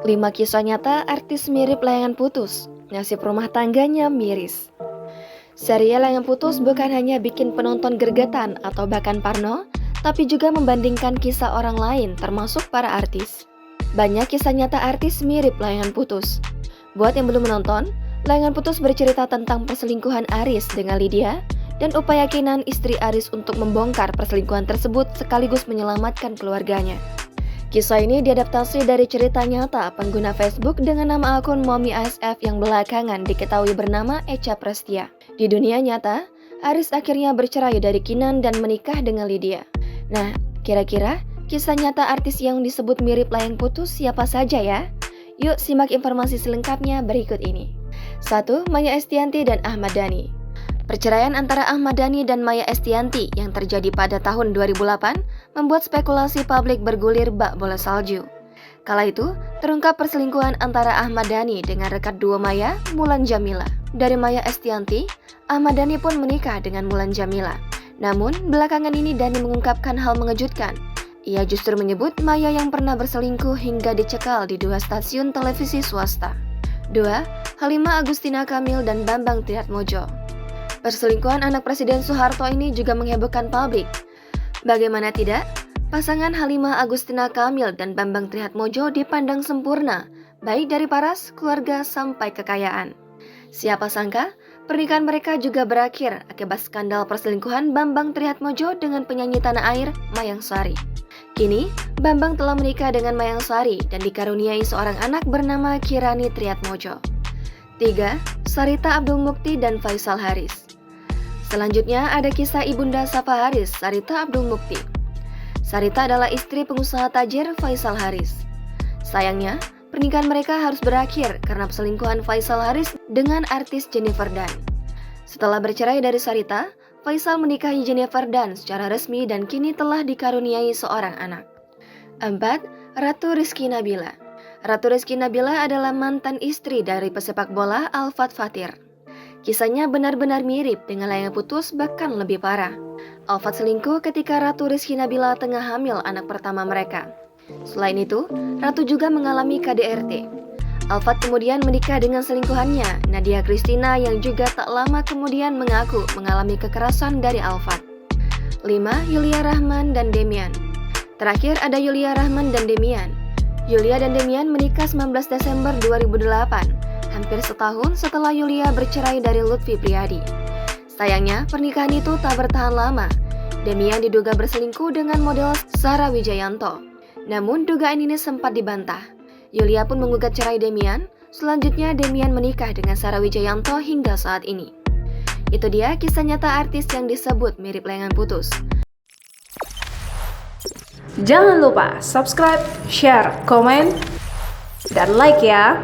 5 kisah nyata artis mirip layangan putus, nasib rumah tangganya miris. Serial Layangan Putus bukan hanya bikin penonton gregetan atau bahkan parno, tapi juga membandingkan kisah orang lain termasuk para artis. Banyak kisah nyata artis mirip Layangan Putus. Buat yang belum menonton, Layangan Putus bercerita tentang perselingkuhan Aris dengan Lydia dan upaya Kinan istri Aris untuk membongkar perselingkuhan tersebut sekaligus menyelamatkan keluarganya. Kisah ini diadaptasi dari cerita nyata pengguna Facebook dengan nama akun Mommy ASF yang belakangan diketahui bernama Echa Prestia. Di dunia nyata, Aris akhirnya bercerai dari Kinan dan menikah dengan Lydia. Nah, kira-kira kisah nyata artis yang disebut mirip Layangan Putus siapa saja ya? Yuk simak informasi selengkapnya berikut ini. 1. Maya Estianty dan Ahmad Dhani. Perceraian antara Ahmad Dhani dan Maya Estianty yang terjadi pada tahun 2008 membuat spekulasi publik bergulir bak bola salju. Kala itu, terungkap perselingkuhan antara Ahmad Dhani dengan rekan duo Maya, Mulan Jamila. Dari Maya Estianty, Ahmad Dhani pun menikah dengan Mulan Jamila. Namun, belakangan ini Dhani mengungkapkan hal mengejutkan. Ia justru menyebut Maya yang pernah berselingkuh hingga dicekal di 2 stasiun televisi swasta. 2. Halimah Agustina Kamil dan Bambang Triatmodjo. Perselingkuhan anak Presiden Soeharto ini juga menghebohkan publik. Bagaimana tidak? Pasangan Halimah Agustina Kamil dan Bambang Triatmodjo dipandang sempurna, baik dari paras, keluarga, sampai kekayaan. Siapa sangka, pernikahan mereka juga berakhir akibat skandal perselingkuhan Bambang Triatmodjo dengan penyanyi tanah air Mayang Sari. Kini, Bambang telah menikah dengan Mayang Sari dan dikaruniai seorang anak bernama Kirani Triatmodjo. 3. Sarita Abdul Mukti dan Faisal Haris. Selanjutnya ada kisah Ibunda Safa Haris, Sarita Abdul Mukti. Sarita adalah istri pengusaha tajir Faisal Haris. Sayangnya, pernikahan mereka harus berakhir karena perselingkuhan Faisal Haris dengan artis Jennifer Dunn. Setelah bercerai dari Sarita, Faisal menikahi Jennifer Dunn secara resmi dan kini telah dikaruniai seorang anak. 4. Ratu Rizky Nabila. Ratu Rizky Nabila adalah mantan istri dari pesepak bola Alfat Fatir. Kisahnya benar-benar mirip dengan Layangan Putus, bahkan lebih parah. Alfat selingkuh ketika Ratu Rizky Nabila tengah hamil anak pertama mereka. Selain itu, Ratu juga mengalami KDRT. Alfat kemudian menikah dengan selingkuhannya, Nadia Christina, yang juga tak lama kemudian mengaku mengalami kekerasan dari Alfat. 5. Yulia Rahman dan Demian. Terakhir ada Yulia Rahman dan Demian. Yulia dan Demian menikah 19 Desember 2008. Hampir setahun setelah Yulia bercerai dari Lutfi Priyadi. Sayangnya, pernikahan itu tak bertahan lama. Demian diduga berselingkuh dengan model Sarah Wijayanto. Namun, dugaan ini sempat dibantah. Yulia pun menggugat cerai Demian. Selanjutnya, Demian menikah dengan Sarah Wijayanto hingga saat ini. Itu dia kisah nyata artis yang disebut mirip Layangan Putus. Jangan lupa subscribe, share, komen, dan like ya!